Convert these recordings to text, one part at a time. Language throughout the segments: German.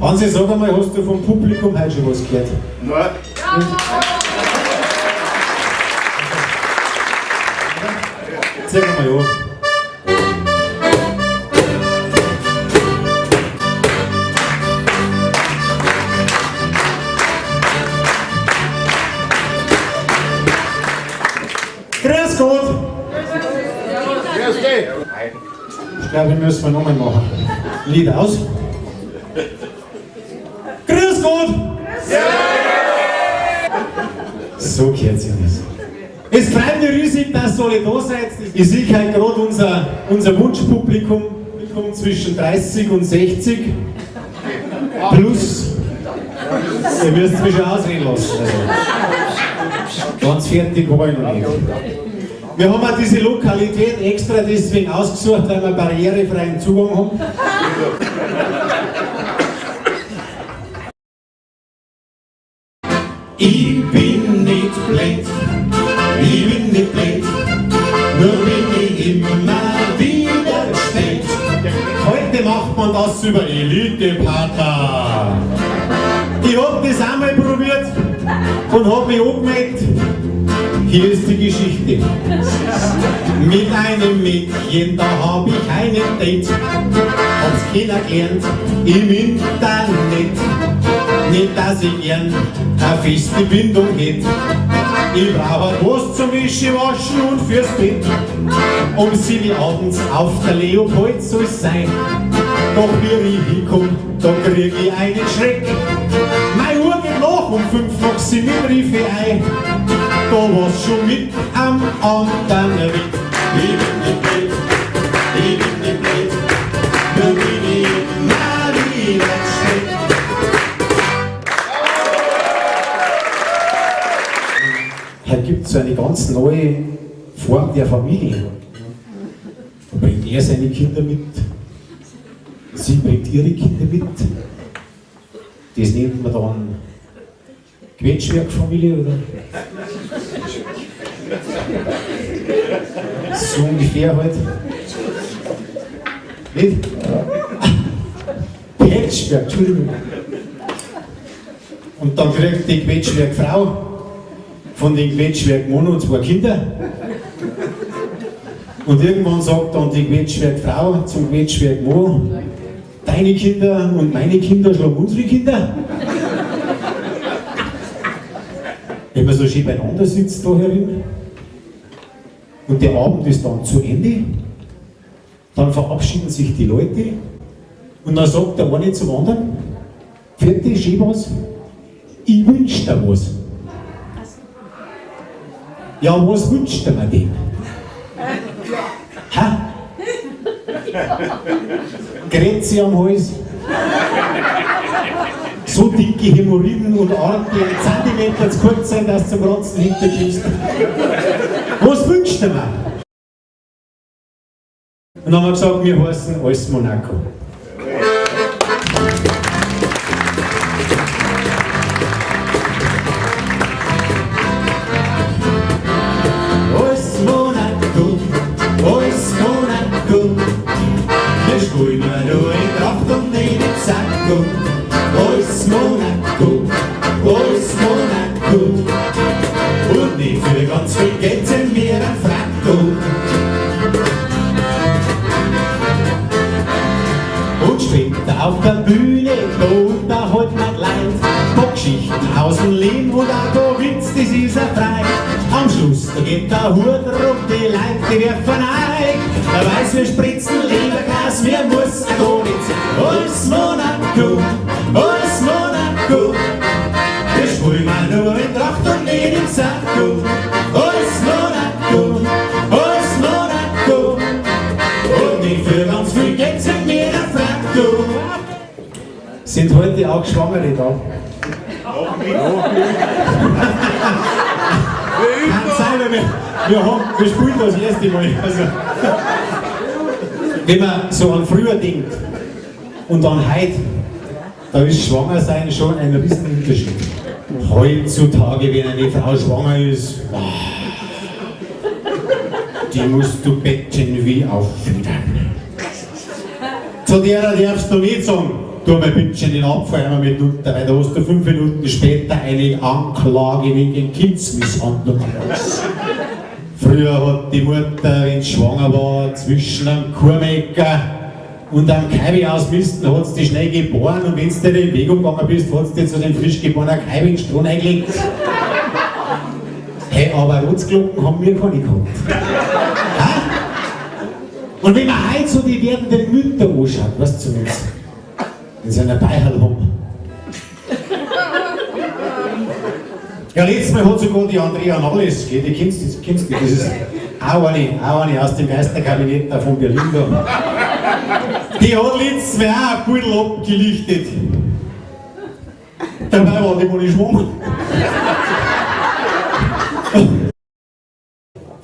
Hansi, sag einmal, hast du vom Publikum heute schon was gehört? Nein. Zeig mal an. Grüß Gott! Grüß dich! Ich glaube, wir müssen wir nochmal machen. Lied aus. Grüß Gott! So gehört sich das. Es freut mich riesig, dass ihr alle da seid. Ich sehe halt gerade unser Wunschpublikum zwischen 30 und 60. Plus, ihr müsst mich schon ausreden lassen. Also, ganz fertig war ich noch nicht. Wir haben auch diese Lokalität extra deswegen ausgesucht, weil wir barrierefreien Zugang haben. Ich bin nicht blöd, ich bin nicht blöd, nur bin ich immer wieder spät. Heute macht man das über Elite-Partner. Ich hab das einmal probiert und hab mich angemeldet. Hier ist die Geschichte. Mit einem Mädchen, da hab ich einen Date. Hab's kennengelernt im Internet. Nicht, dass ich gern eine feste Bindung hätt. Ich brauch was zum Wäschewaschen und fürs Bett. Um 7 Uhr abends auf der Leopold soll's sein. Doch wie ich hinkomm, da krieg ich einen Schreck. Meine Uhr geht nach, um 5 nach 7 rief ich ein. Da war's schon mit am anderen Weg. Ich bin nicht blöd, ich bin nicht blöd, nur bin ich immer wieder schlecht. Heute gibt es so eine ganz neue Form der Familie. Da bringt er seine Kinder mit, sie bringt ihre Kinder mit. Das nennt man dann Quetschwerkfamilie, oder? So ungefähr halt. Nicht? Patchwerk, Entschuldigung. Und dann kriegt die Quetschwerkfrau von den Quetschwerk-Mono 2 Kinder. Und irgendwann sagt dann die Quetschwerkfrau zum Quetschwerk-Mo: Deine Kinder und meine Kinder schlagen unsere Kinder. Wenn man so schön beieinander sitzt da herin und der Abend ist dann zu Ende, dann verabschieden sich die Leute und dann sagt der eine zum anderen: Fertig, schön was? Ich wünsch dir was. Ja, was wünscht ihr mir denn? Ha? Grätze am Hals? So dicke Hämorrhoiden und Arme, die einen Zentimeter zu kurz sind, dass du zum Ratzen hintergibst. Was wünscht ihr mir? Und dann haben wir gesagt, wir heißen alles Monaco. Alles Monaco, alles Monaco. Und nicht für ganz viel Geld sind wir ein Franco. Und später auf der Bühne, da holt man Leid. Bockgeschichten aus dem Leben und auch da Witz, das ist ein Frei. Am Schluss, da geht der Hut rum, die Leute, die werfen ein. Da weiß, wir spritzen Lebergas, wir muss ein gar nicht sein. Alles Monaco, alles Monaco. Wir spielen mal nur in Tracht und nicht im Sakko. Alles Monaco, alles Monaco. Und nicht für ganz viel Geld sind wir ein Franco. Sind heute auch Schwangere da? Kann sein, weil wir spielen das erste Mal. Also, wenn man so an früher denkt und an heute, Da ist Schwangersein schon ein Riesenunterschied. Heutzutage, wenn eine Frau schwanger ist, die musst du betten wie auffiedern. Zu der darfst du nicht sagen, tu mal bitte den Abfall einmal mit unter, weil da hast du 5 Minuten später eine Anklage wegen Kindsmisshandlung. Früher hat die Mutter, wenn sie schwanger war, zwischen einem Kurmecker und einem Kaibi ausmisten, hat sie die schnell geboren und wenn du in Bewegung gegangen bist, hat sie dir zu dem frisch geborenen Kaibi in den Stroh eingelegt. Hey, aber Rotzglocken haben wir keine gehabt. Ha? Und wenn man heute so die werdenden Mütter anschaut, was zumindest, wenn sie einen Beihal haben. Ja, letztes Mal hat sogar die Andrea Nalles, die kennst du, das ist auch eine aus dem Geisterkabinett da von Berlin da. Die hat letztes Mal auch ein Pudel abgelichtet. Dabei war die, wo ich schwanger.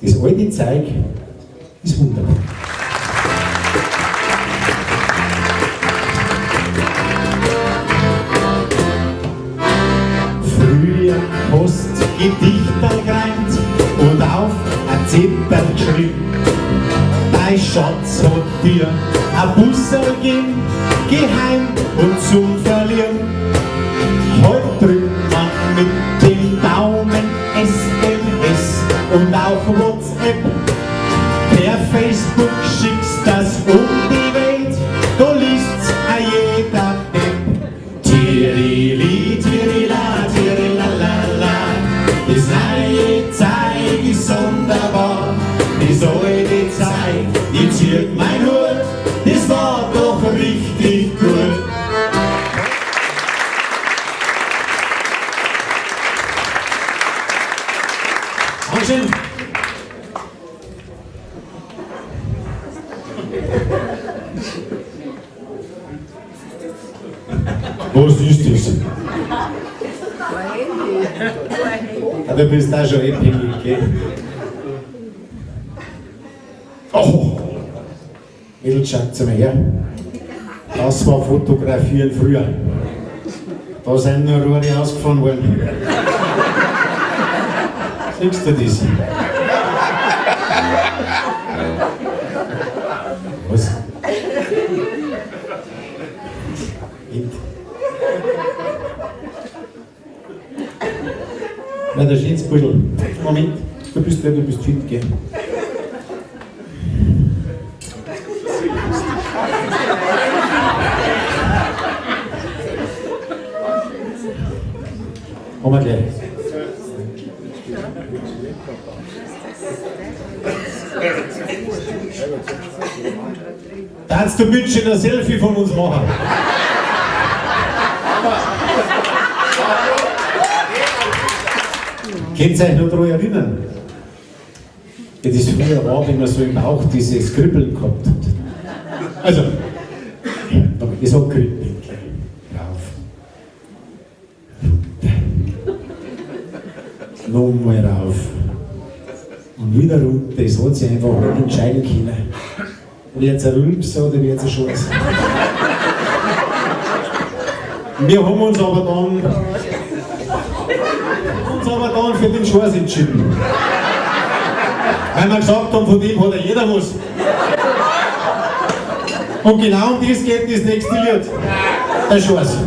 Das alte Zeug ist wunderbar. Früher hast Gedichter gereimt und auf ein Zettel geschrieben. Dein Schatz hat dir ein Busserl gegeben, geheim und zum Verlieren. Heute drückt man mit dem Daumen SMS und auf WhatsApp. Per Facebook schickst das um die Welt, da liest's a jeder Depp. Tirili, tirila, tirilalala, das neue Zeug ist sonderbar. Das alte Zeug, ich zieh mein Hut, das war doch richtig gut. Dankeschön. Was ist das? Ja, du bist auch schon abhängig, gell? Oh! Mädels, schaut mal her. Das war Fotografieren früher. Da sind nur Rohre ausgefahren worden. Siehst du das? Was? Na, der Schätzbüttel. Moment, du bist fit, gell? Haben wir gleich. Darfst du München ein Selfie von uns machen? Könnt ihr euch noch daran erinnern? Wie das früher war, wenn man so im Bauch dieses Kribbeln gehabt hat. Also, ich sag Kribbeln. Rauf. Runter. Nochmal rauf. Und wieder runter. Das hat sich einfach nicht entscheiden können. Wird es ein Rülps oder wird es ein Scheiß? Wir haben uns aber dann für den Scheiß entschieden. Weil wir gesagt haben, von dem hat ja jeder was. Und genau um das geht das nächste Lied. Der Scheiß.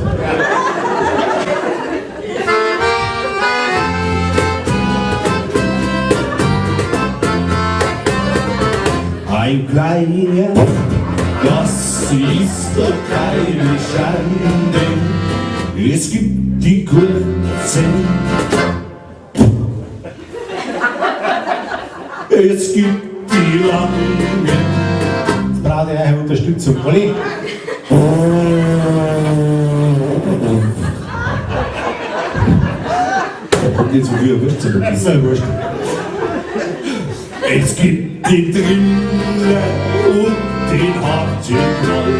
Ein kleiner, das ist doch keine Schande. Es gibt die kurzen, es gibt die langen. Jetzt braucht ihr eure Unterstützung, Kollege. Da kommt nicht so viel Würste, das ist ja wurscht. Es gibt den Driller und den harten Knoll.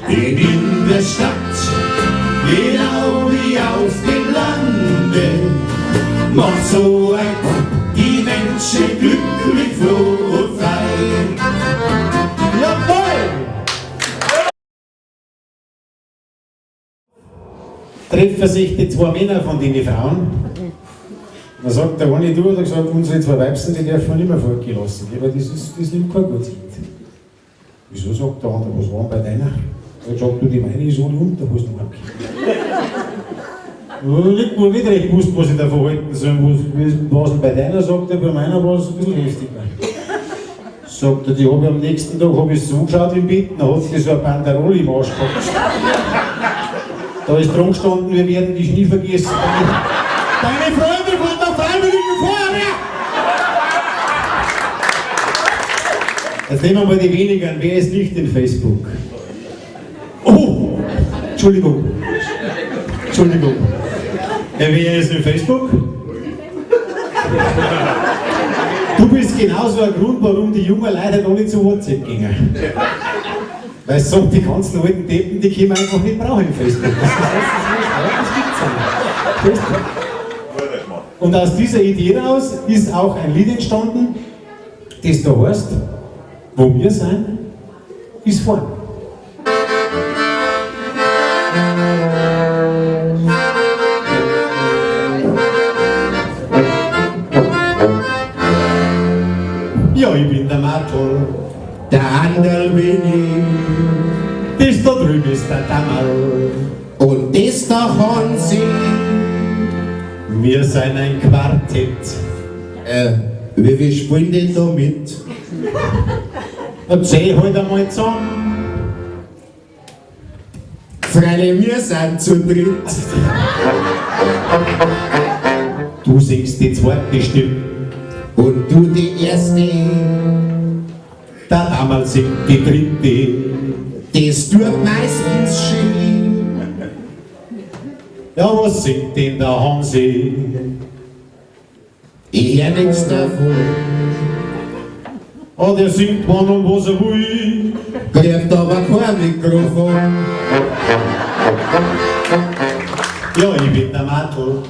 Den in der Stadt, genau wie auf dem Lande, macht so ein die Menschen glücklich, froh und frei. Ja, treffen sich die zwei Männer von den Frauen. Dann sagt der eine, du, hat gesagt, unsere zwei Weibsen, die dürfen nicht mehr fortgelassen. Aber das nimmt kein gutes Lied. Wieso, sagt der andere, was war denn bei deiner? Er hat gesagt, du, die meine ist ohne Unterhosen abgegeben. Nicht nur nicht recht gewusst, was ich da verhalten soll. Was denn bei deiner, sagt er, bei meiner war es ein bisschen heftiger. Sagt er, die habe ich am nächsten Tag so geschaut im Bett, dann hat die so eine Banderole im Arsch gehabt. Da ist dran gestanden, wir werden dich nie vergessen. Deine Freunde von der Freiwilligen Feuerwehr! Jetzt nehmen wir mal die wenigen. Wer ist nicht in Facebook? Oh! Entschuldigung. Wer ist in Facebook? Du bist genauso ein Grund, warum die jungen Leute noch nicht zu WhatsApp gingen. Weil es sagt, die ganzen alten Deppen, die können wir einfach nicht brauchen in Facebook. Das gibt's ja nicht. Und aus dieser Idee raus ist auch ein Lied entstanden, das da heißt, wo wir sind, ist vorn. Ja, ich bin der Martel, der Anderl bin ich, das da drüben ist der Dammerl und das da Hansi. Wir sind ein Quartett. Wie spielen denn da mit? Erzähl halt einmal zusammen. Freilich, wir sind zu dritt. Du singst die zweite Stimme. Und du die erste. Der damals singt die dritte. Das tut meistens schön. Ja, was singt denn der Hansi? Ich hör nix davon. Oh, der singt wann und was er will. Kriegt aber kein Mikrofon. Ja, ich bin der Martel.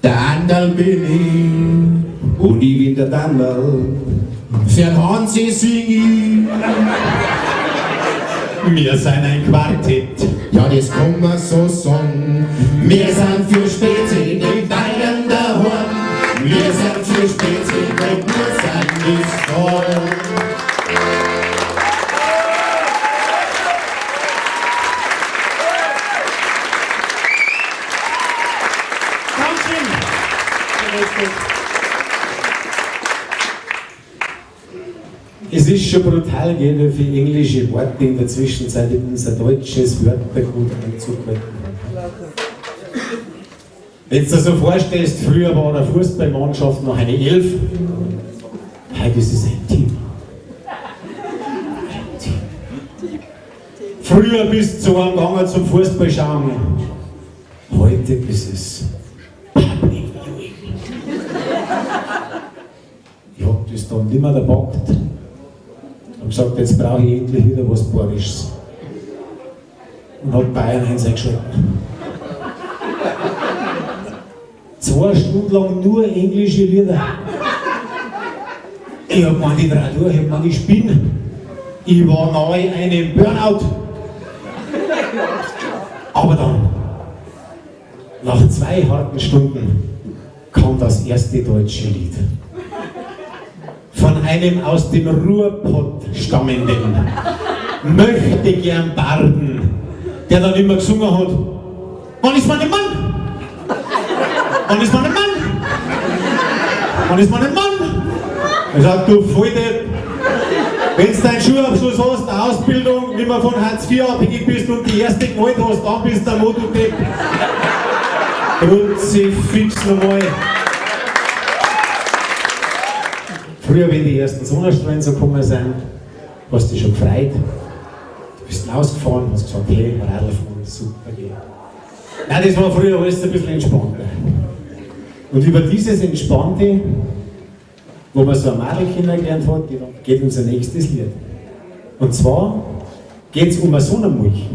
Der Anderl bin ich. Und ich bin der Dammerl. Für den Hansi sing ich. Wir sind ein Quartett. Ja, das kann man so sagen. Wir sind für Spezi, die Bayern daheim. Wir sind für Spezi, und wir sind nicht voll. Es ist schon brutal, wie viele englische Worte in der Zwischenzeit in unser deutsches Wörtergut einzuhalten haben. Wenn du dir so vorstellst, früher war eine Fußballmannschaft noch eine 11, heute ist es ein Team. Früher bist du zu einem gegangen zum Fußball schauen, heute ist es Public Viewing. Ich hab das dann nicht mehr gepackt. Und gesagt, jetzt brauche ich endlich wieder was Bayerisches. Und habe Bayern 1 eingeschalten. 2 Stunden lang nur englische Lieder. Ich hab gemeint, ich dreh durch, ich hab gemeint, ich spinne. Ich war nahe einem Burnout. Aber dann, nach 2 harten Stunden, kam das erste deutsche Lied. Von einem aus dem Ruhrpott stammenden, möchte gern Barden, der dann immer gesungen hat, wann ist mein Mann? Wann ist mein Mann? Wann ist mein Mann? Er sagt, du Volldepp, wenn du deinen Schulabschluss hast, eine Ausbildung, nicht mehr von Hartz IV abhängig bist und die erste Gewalt hast, dann bist du ein Motodepp. Kruzifix nochmal. Früher, wenn die ersten Sonnenstrahlen so gekommen sind, hast du dich schon gefreut. Du bist rausgefahren und hast gesagt, hey, Radl fahren, super, geht. Nein, das war früher alles ein bisschen entspannter. Und über dieses Entspannte, wo man so ein Mädel kennengelernt hat, geht unser nächstes Lied. Und zwar geht es um eine Sonnenmilch.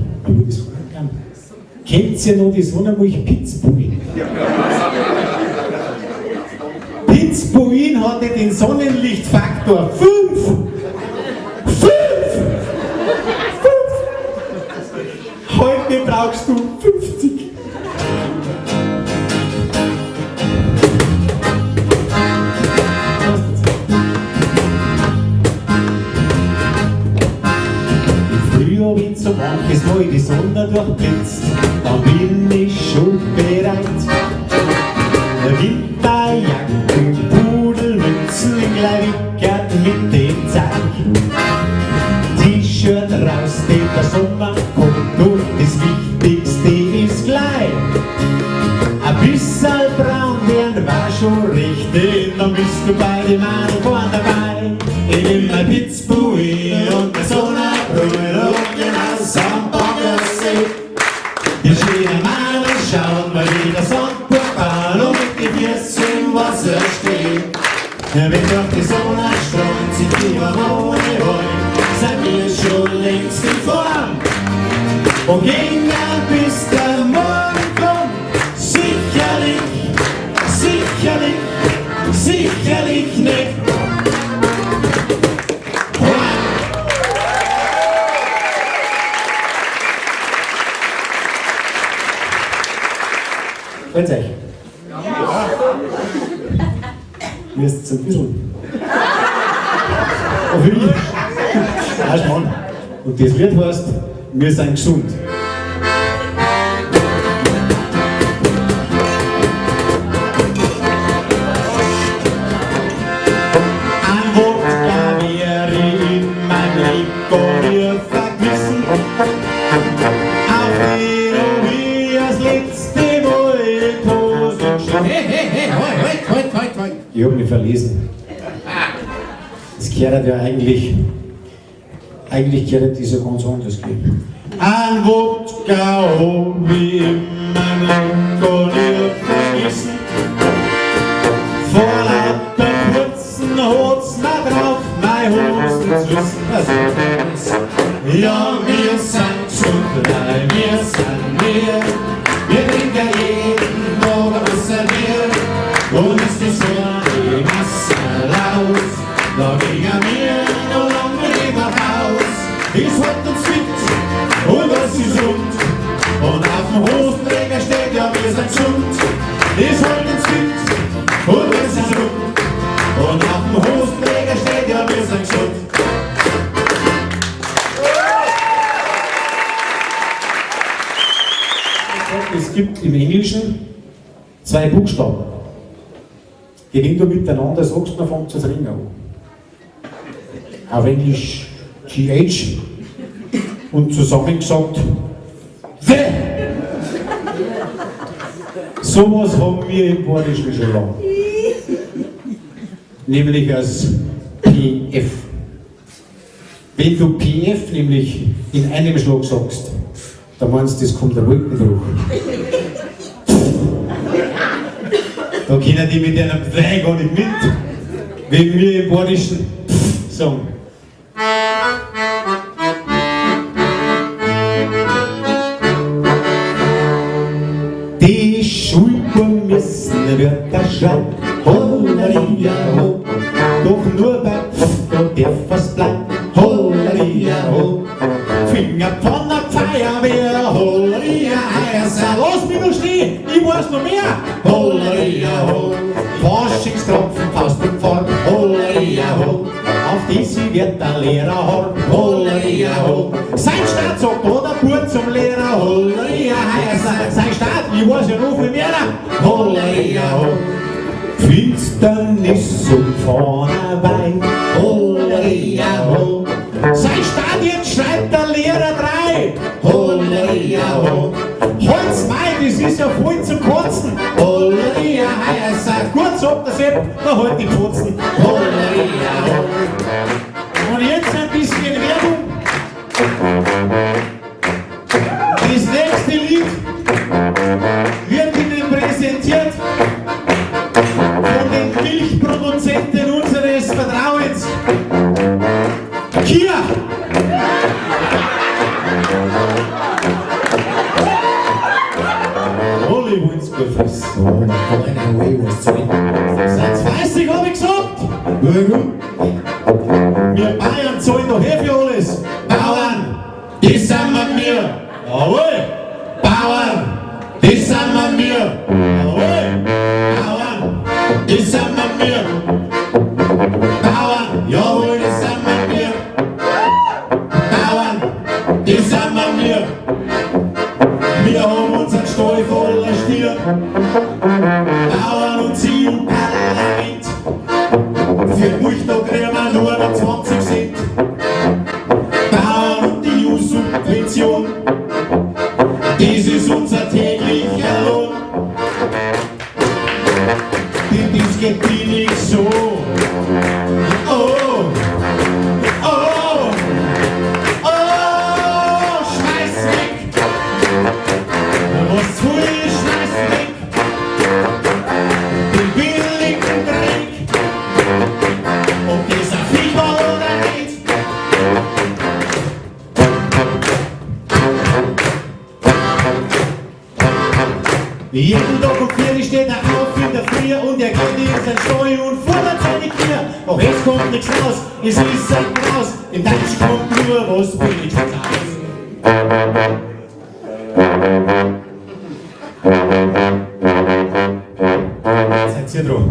Kennt ihr noch die Sonnenmilch Pitzbuin? Pitzbuin hatte den Sonnenlichtfaktor 5. Heute brauchst du so manches Mal die Sonne durchblitzt, dann bin ich schon bereit. Winterjacken, Pudelmützen, Gleichgarten mit dem Zeig. T-Shirt raus, denn der Sommer kommt und das Wichtigste ist gleich. Ein bisschen braun werden war schon richtig, dann bist du bei dem Mann vorn dabei. Ich nehm mein Pitzbui und mein Sonnenbrühe und hinaus am Baggersee. Die schönen Male schauen, weil die der Sonnenburgbahn und mit den Füßen im Wasser stehen. Wenn durch die Sonne strahlt, sind die ohne Wollen, sind wir schon längst in Form. Und gehen dann bis der Morgen kommt, sicherlich, sicherlich, sicherlich nicht. Freut euch? Ja. Mir ist es ein bisschen. Oh, wie? Ja, Mann. Und das Lied heißt, wir sind gesund. Ein Wodka wäre in mein Likorier vergessen. Auf wie das letzte Mal in Hosen schauen. Hey, halt. Ich hab mich verlesen. Das gehört ja eigentlich gehört das ja ganz anders gehen. Ein Wodka hab ich in meinem Likorier vergessen. Vor lauter kurzen Hosen drauf, mein Hosen zu wissen. Ja, wir sind schon drei, wir sind wir. Wir trinken jeden Morgen außer Bier. Und ist die Sonne die Masse raus, da gehen wir noch lange nicht nach Haus. Es hält uns fit und das ist rund. Und auf dem Hosenträger steht ja, wir sind gesund. Es hält uns fit und das ist rund. Und auf dem Hosenträger steht ja, wir sind gesund. Es gibt im Englischen zwei Buchstaben. Die, wenn du miteinander sagst, dann fängt es das Ringen an. Auf Englisch TH und zusammengesagt The. Sowas haben wir im Badischen schon lange. Nämlich als PF. Wenn du PF nämlich in einem Schlag sagst, dann meinst du, das kommt der Wolkenbruch. Da können die mit einem Pfeil gar nicht mit, wenn wir im Badischen sagen. Die Schulbuben müssen Wörter schreiben, Holleria ho, doch nur bei da darf was bleiben, Holleria ho. Finger von der Feuerwehr, Holleria heißer, lass mich noch stehen, ich weiß noch mehr, Holleria ho. Faschingstropfen, Faust und Form, Holleria ho. Auf die sie wird der Lehrer horn, Holleria ho. Sein Staat sagt oder Burt zum Lehrer, Holleria heißer. Sein Staat, ich weiß ja noch viel mehr, Holleria ho. Finsternis und vorne Wein, Holleria ho. Sein Staat, jetzt schreibt der Lehrer 3, Holleria ho. Holz Mai, das ist ja voll zum Kotzen, Holleria heißer. Kurz ab der Sepp, da halt die Kotzen, Holleria ho. Und jetzt ein bisschen Werbung. Das nächste Lied wird Ihnen präsentiert von den Milchproduzenten unseres Vertrauens. Kia! Alle wollen's gut fressen. Seit 20 hab ich gesagt. Wir Bayern zahlen doch für alles. Bauern, die sind wir. Jawohl. Bauern, die sind wir. Jawohl. Bauern, die sind wir. Bauern, jawohl, die sind wir. Bauern, die sind wir. Für den Mulchtag kriegen wir nur noch 20 Cent. Bauern und die EU-Subvention, das ist unser täglicher Lohn. Das geht dir nicht so. Oh, oh, oh, schmeiß weg. Was tue ich, schmeiß weg. Den billigen Dreck. Ob das ein Viech war oder nicht. Jeden Tag um 4 steht er auf in der Früh und er geht in sein Stall und fordert seine Kinder. Doch es kommt nichts raus, es ist ein Graus. Im Deutschen kommt nur was Billiges raus. Seid ihr dran?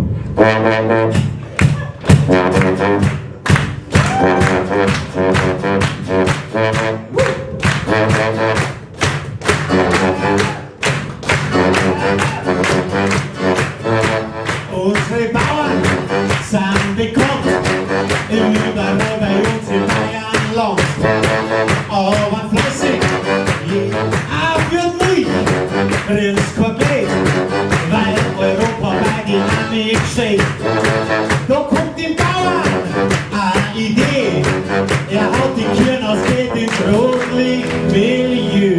Unsere Bauern sind bekannt, überall bei uns im Bayernland. Aber fleißig, auch für mich, kriegt's kein Geld, weil Europa bei Dynamik steht. Da kommt dem Bauern eine Idee, er haut die Kirn aus, geht ins Rotlichtmilieu.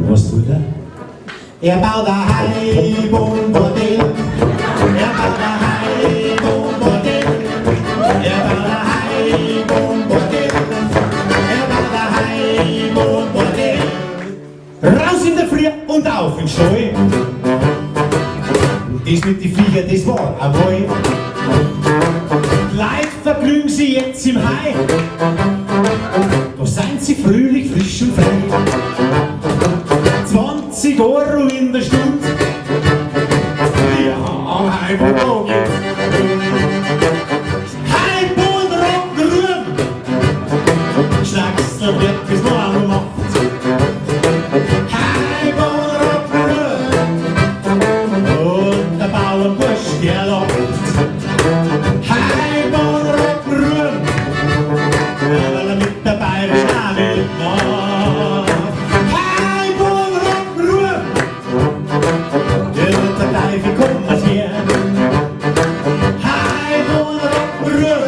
Was tut er? Er baut ein Heimwohnbordell. Er baut ein Heimwohnbordell. Er baut ein Heimwohnbordell. Er baut ein Heimwohnbordell. Raus in der Früh und auf in Stall. Das mit die Flieger, das war ein Wall. Leute vergnügen sie jetzt im Hai. Da sind sie fröhlich, frisch und frei. 20 Euro in der Stunde. Ja, Heimwohn jetzt. Heimwohn Rock'n'Roll. Schlagsel wird bis morgen um 8. Heimwohn Rock'n'Roll. Und der Bauernbursch, der lacht. Heimwohn Rock'n'Roll. Weil er mit der bayerischen Armee macht. Wie kommt das her? Heimwohn Rock'n'Roll.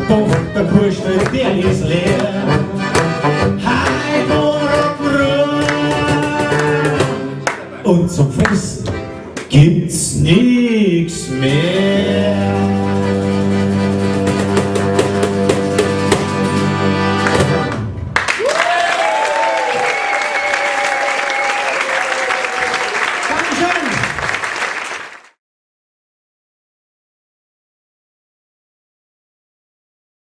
Doch der Kuhstall, der ist leer. Heimwohn Rock'n'Roll. Und zum Fressen gibt's nichts mehr.